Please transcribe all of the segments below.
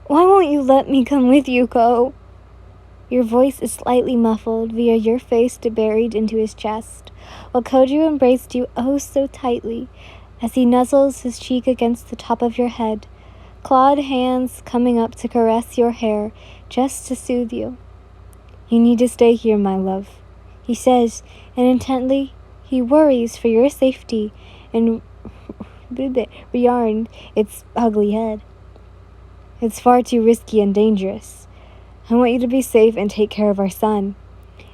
Why won't you let me come with you, Ko? Your voice is slightly muffled via your face buried into his chest, while Kojo embraced you oh so tightly as he nuzzles his cheek against the top of your head, clawed hands coming up to caress your hair just to soothe you. You need to stay here, my love, he says, and intently he worries for your safety and rearmed its ugly head. It's far too risky and dangerous. I want you to be safe and take care of our son.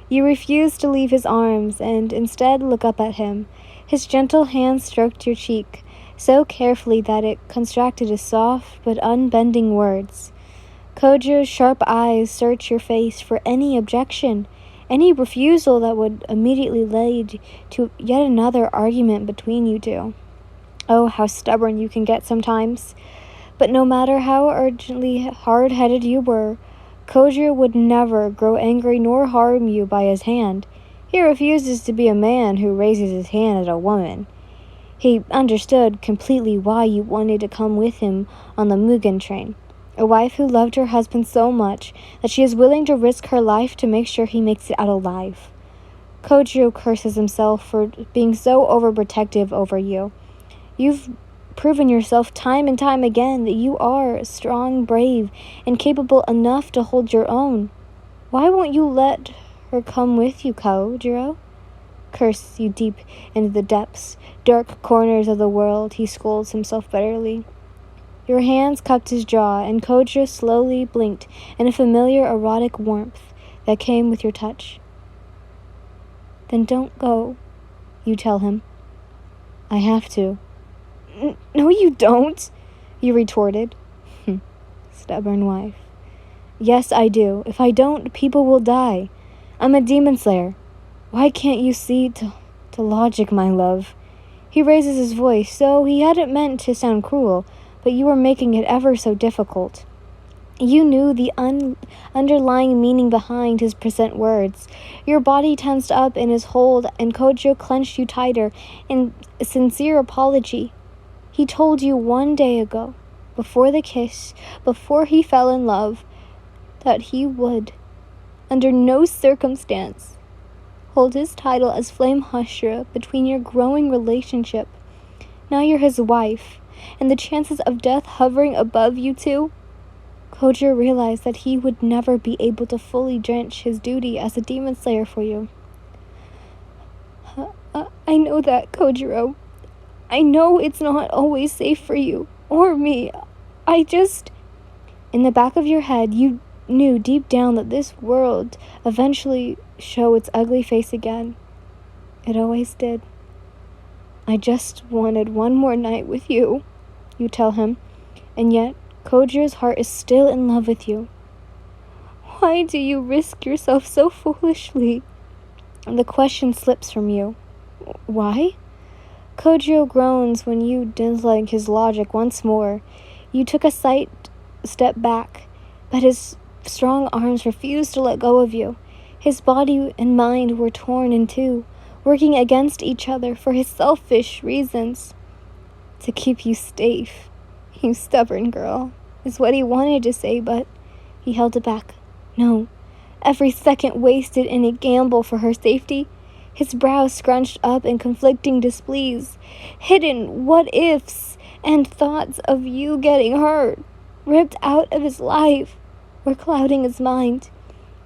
You refuse to leave his arms and instead look up at him. His gentle hand stroked your cheek, so carefully that it constructed a soft but unbending words. Kojo's sharp eyes search your face for any objection, any refusal that would immediately lead to yet another argument between you two. Oh, how stubborn you can get sometimes. But no matter how urgently hard-headed you were, Kojo would never grow angry nor harm you by his hand. He refuses to be a man who raises his hand at a woman. He understood completely why you wanted to come with him on the Mugen train. A wife who loved her husband so much that she is willing to risk her life to make sure he makes it out alive. Kojo curses himself for being so overprotective over you. You've proven yourself time and time again that you are strong, brave, and capable enough to hold your own. Why won't you let her come with you, Kojiro? Curse you deep into the depths, dark corners of the world, he scolds himself bitterly. Your hands cupped his jaw, and Kojiro slowly blinked in a familiar erotic warmth that came with your touch. Then don't go, you tell him. I have to. No, you don't, you retorted. Stubborn wife. Yes, I do. If I don't, people will die. I'm a demon slayer. Why can't you see to logic, my love? He raises his voice, so he hadn't meant to sound cruel, but you were making it ever so difficult. You knew the underlying meaning behind his present words. Your body tensed up in his hold, and Kojo clenched you tighter in sincere apology. He told you 1 day ago, before the kiss, before he fell in love, that he would, under no circumstance, hold his title as Flame Husher between your growing relationship. Now you're his wife, and the chances of death hovering above you two. Kojo realized that he would never be able to fully drench his duty as a demon slayer for you. I know that, Kojiro. I know it's not always safe for you, or me. In the back of your head, you knew deep down that this world eventually show its ugly face again. It always did. I just wanted one more night with you, you tell him, and yet Kojiro's heart is still in love with you. Why do you risk yourself so foolishly? And the question slips from you. Why? Kojiro groans when you dislike his logic once more. You took a slight step back, but his strong arms refused to let go of you. His body and mind were torn in two, working against each other for his selfish reasons. To keep you safe, you stubborn girl, is what he wanted to say, but he held it back. No, every second wasted in a gamble for her safety. His brows scrunched up in conflicting displeas. Hidden what-ifs and thoughts of you getting hurt, ripped out of his life, were clouding his mind.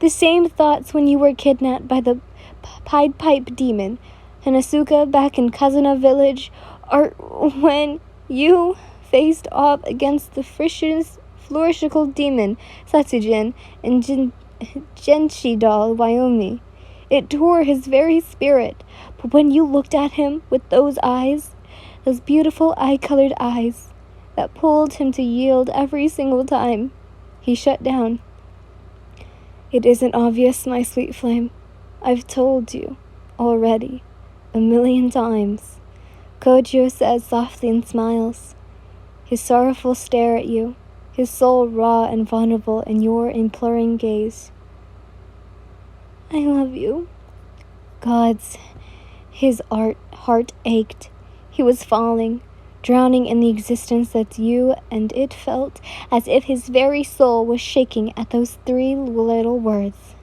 The same thoughts when you were kidnapped by the Pied Pipe demon and Asuka back in Kazuna village, or when you faced off against the flourishable demon Satsujin in Genshidal, Wyoming. It tore his very spirit, but when you looked at him with those eyes, those beautiful eye-colored eyes that pulled him to yield every single time, he shut down. It isn't obvious, my sweet flame. I've told you already 1,000,000 times. Kojiro says softly and smiles, his sorrowful stare at you, his soul raw and vulnerable in your imploring gaze. I love you. His heart ached. He was falling. drowning in the existence that's you, and it felt as if his very soul was shaking at those 3 little words.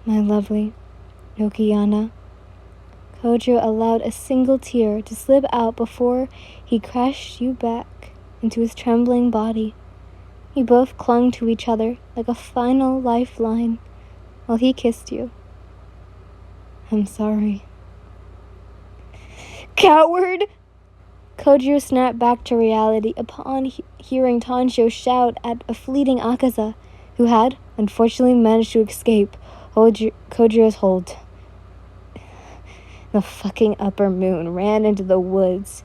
My lovely Yokiana. Kojo allowed a single tear to slip out before he crashed you back into his trembling body. You both clung to each other like a final lifeline while he kissed you. I'm sorry. Coward! Kojo snapped back to reality upon hearing Tanjiro shout at a fleeting Akaza, who had, unfortunately, managed to escape Kojiro's hold. The fucking upper moon ran into the woods.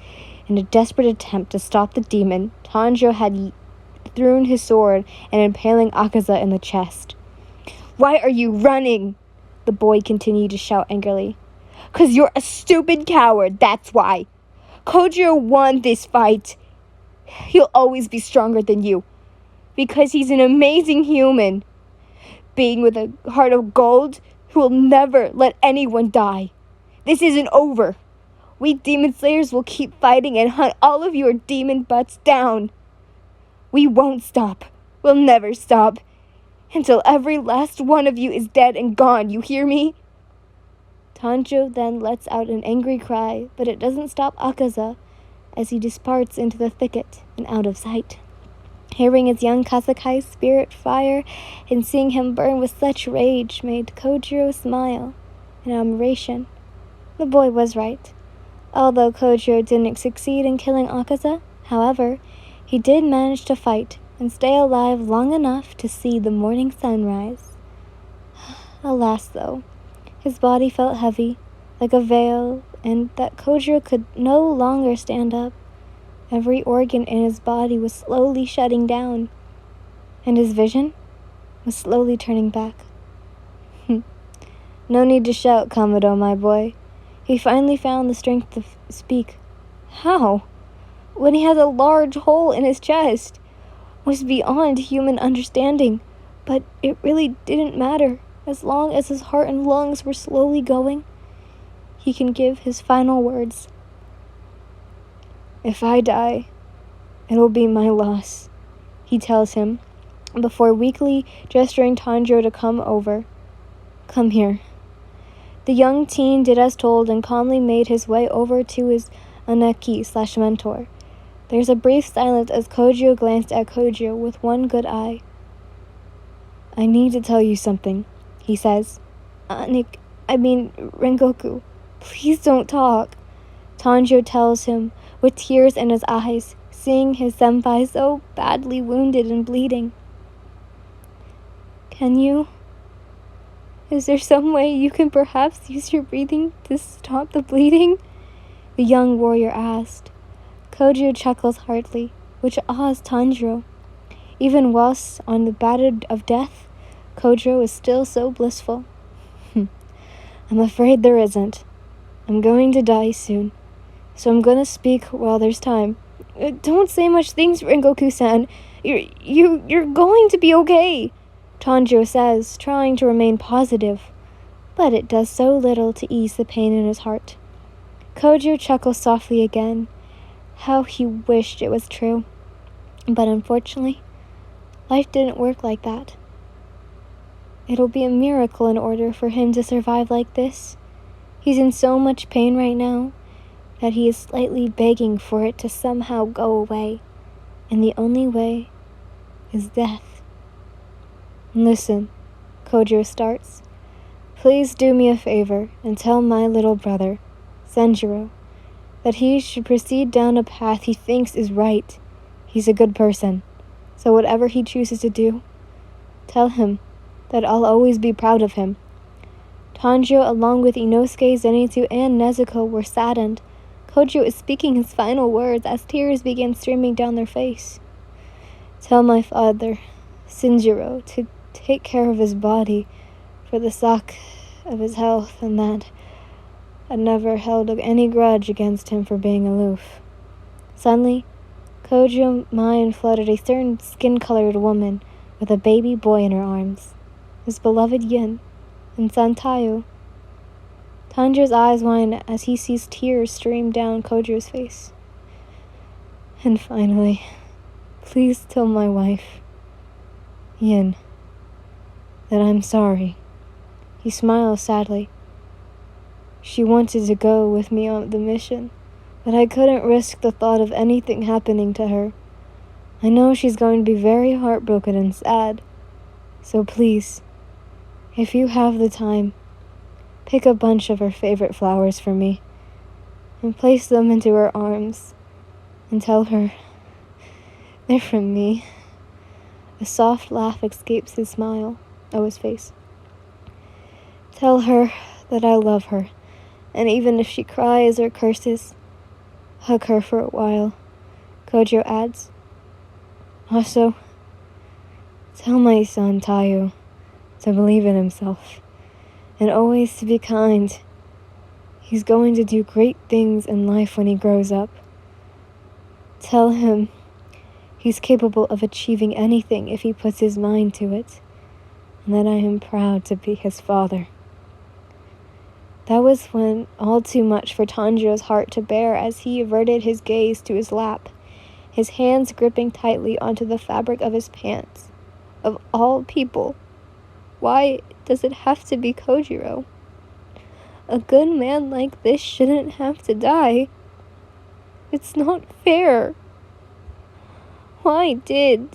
In a desperate attempt to stop the demon, Tanjiro had thrown his sword and impaling Akaza in the chest. Why are you running? The boy continued to shout angrily. 'Cause you're a stupid coward, that's why. Kojiro won this fight. He'll always be stronger than you. Because he's an amazing human. Being with a heart of gold who will never let anyone die. This isn't over. We demon slayers will keep fighting and hunt all of your demon butts down. We won't stop. We'll never stop. Until every last one of you is dead and gone, you hear me? Tanjiro then lets out an angry cry, but it doesn't stop Akaza as he departs into the thicket and out of sight. Hearing his young Kasakai's spirit fire and seeing him burn with such rage made Kojiro smile in admiration. The boy was right. Although Kojiro didn't succeed in killing Akaza, however, he did manage to fight and stay alive long enough to see the morning sunrise. Alas, though, his body felt heavy, like a veil, and that Kojiro could no longer stand up. Every organ in his body was slowly shutting down, and his vision was slowly turning back. No need to shout, Kamado, my boy. He finally found the strength to speak. How? When he had a large hole in his chest. Was beyond human understanding, but it really didn't matter. As long as his heart and lungs were slowly going, he can give his final words. If I die, it'll be my loss, he tells him, before weakly gesturing Tanjiro to come over. Come here. The young teen did as told and calmly made his way over to his Aneki/mentor. There's a brief silence as Kojiro glanced at Kojiro with one good eye. I need to tell you something, he says. Rengoku, please don't talk. Tanjiro tells him, with tears in his eyes, seeing his senpai so badly wounded and bleeding. Can you? Is there some way you can perhaps use your breathing to stop the bleeding? The young warrior asked. Kojiro chuckles heartily, which awes Tanjiro. Even whilst on the bed of death, Kojiro is still so blissful. I'm afraid there isn't. I'm going to die soon, so I'm gonna speak while there's time. Don't say much things, Rengoku-san. You're going to be okay, Tanjiro says, trying to remain positive, but it does so little to ease the pain in his heart. Kojiro chuckles softly again. How he wished it was true. But unfortunately, life didn't work like that. It'll be a miracle in order for him to survive like this. He's in so much pain right now that he is slightly begging for it to somehow go away. And the only way is death. Listen, Kojiro starts. Please do me a favor and tell my little brother, Senjiro, that he should proceed down a path he thinks is right. He's a good person, so whatever he chooses to do, tell him that I'll always be proud of him. Tanjiro, along with Inosuke, Zenitsu, and Nezuko, were saddened. Kojiro is speaking his final words as tears began streaming down their face. Tell my father, Senjiro, to take care of his body for the sake of his health, and that I never held any grudge against him for being aloof. Suddenly, Kojiro's mind flooded a certain skin-colored woman with a baby boy in her arms, his beloved Yin, and Santayo. Tanjiro's eyes widen as he sees tears stream down Kojiro's face. And finally, please tell my wife, Yin, that I'm sorry. He smiles sadly. She wanted to go with me on the mission, but I couldn't risk the thought of anything happening to her. I know she's going to be very heartbroken and sad. So please, if you have the time, pick a bunch of her favorite flowers for me and place them into her arms and tell her they're from me. A soft laugh escapes his face. Tell her that I love her, and even if she cries or curses, hug her for a while, Kojiro adds. Also, tell my son Tayo to believe in himself and always to be kind. He's going to do great things in life when he grows up. Tell him he's capable of achieving anything if he puts his mind to it, and that I am proud to be his father. That was when all too much for Tanjiro's heart to bear as he averted his gaze to his lap, his hands gripping tightly onto the fabric of his pants. Of all people, why does it have to be Kojiro? A good man like this shouldn't have to die. It's not fair. Why did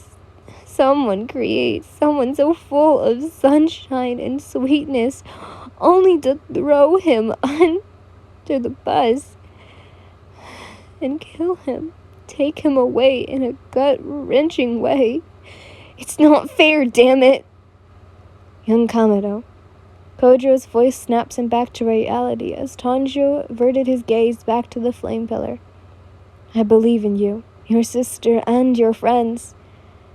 someone create someone so full of sunshine and sweetness only to throw him under the bus and kill him, take him away in a gut-wrenching way? It's not fair, damn it! Young Kamado. Kojiro's voice snaps him back to reality as Tanjiro averted his gaze back to the flame pillar. I believe in you, your sister, and your friends.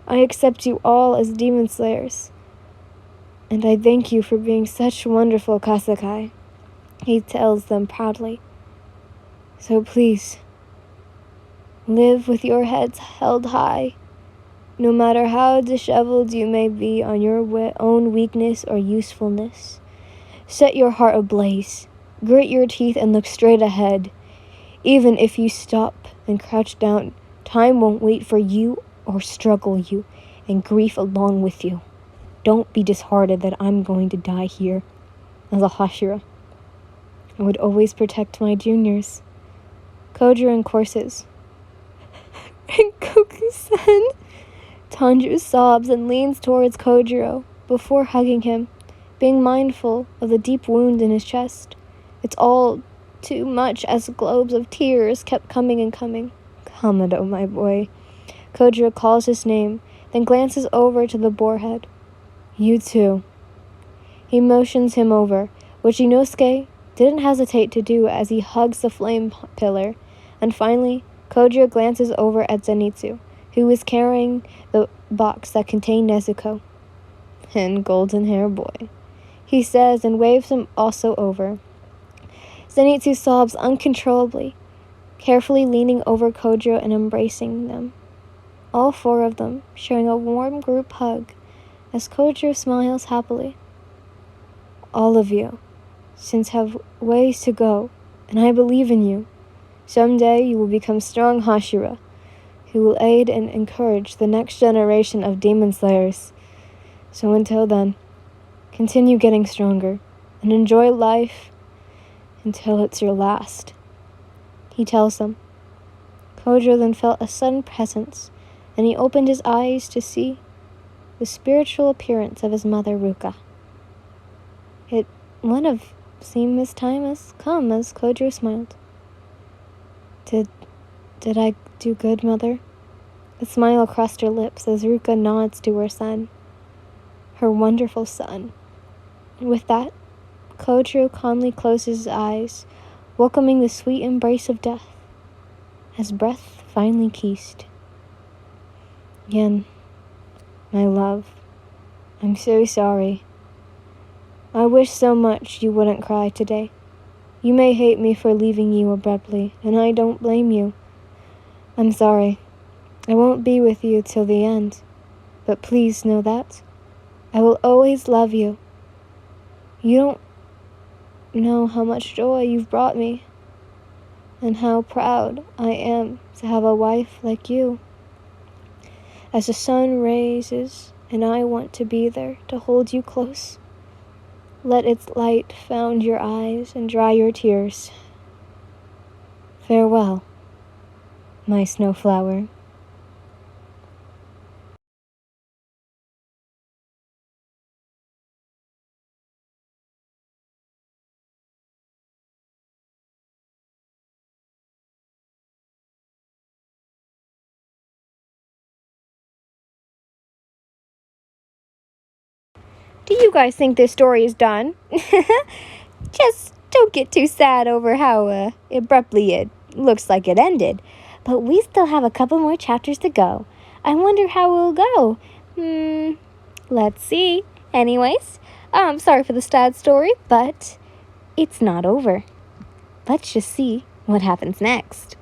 I accept you all as demon slayers. And I thank you for being such wonderful Kasakai, he tells them proudly. So please, live with your heads held high, no matter how disheveled you may be on your own weakness or usefulness. Set your heart ablaze, grit your teeth and look straight ahead. Even if you stop and crouch down, time won't wait for you or struggle you, and grief along with you. Don't be disheartened that I'm going to die here. As a Hashira, I would always protect my juniors. Kojiro courses. Rengoku-san. Tanjiro sobs and leans towards Kojiro before hugging him, being mindful of the deep wound in his chest. It's all too much as globes of tears kept coming and coming. Kamado, my boy. Kojiro calls his name, then glances over to the boarhead. You too. He motions him over, which Inosuke didn't hesitate to do as he hugs the flame pillar, and finally, Kojiro glances over at Zenitsu, who is carrying the box that contained Nezuko. And golden hair boy, he says and waves him also over. Zenitsu sobs uncontrollably, carefully leaning over Kojiro and embracing them. All four of them sharing a warm group hug as Kojiro smiles happily. All of you, since have ways to go, and I believe in you. Someday you will become strong Hashira, who will aid and encourage the next generation of demon slayers. So until then, continue getting stronger and enjoy life until it's your last, he tells them. Kojiro then felt a sudden presence, and he opened his eyes to see the spiritual appearance of his mother, Ruka. It would have seemed his time has come as Kojiro smiled. Did I do good, Mother? A smile crossed her lips as Ruka nods to her son, her wonderful son. With that, Kojiro calmly closes his eyes, welcoming the sweet embrace of death, as breath finally ceased. Yen, my love, I'm so sorry. I wish so much you wouldn't cry today. You may hate me for leaving you abruptly, and I don't blame you. I'm sorry. I won't be with you till the end, but please know that I will always love you. You know how much joy you've brought me, and how proud I am to have a wife like you. As the sun rises, and I want to be there to hold you close, let its light found your eyes and dry your tears. Farewell, my snowflower. Do you guys think this story is done? Just don't get too sad over how abruptly it looks like it ended. But we still have a couple more chapters to go. I wonder how it'll go. Let's see. Anyways, I'm sorry for the sad story, but it's not over. Let's just see what happens next.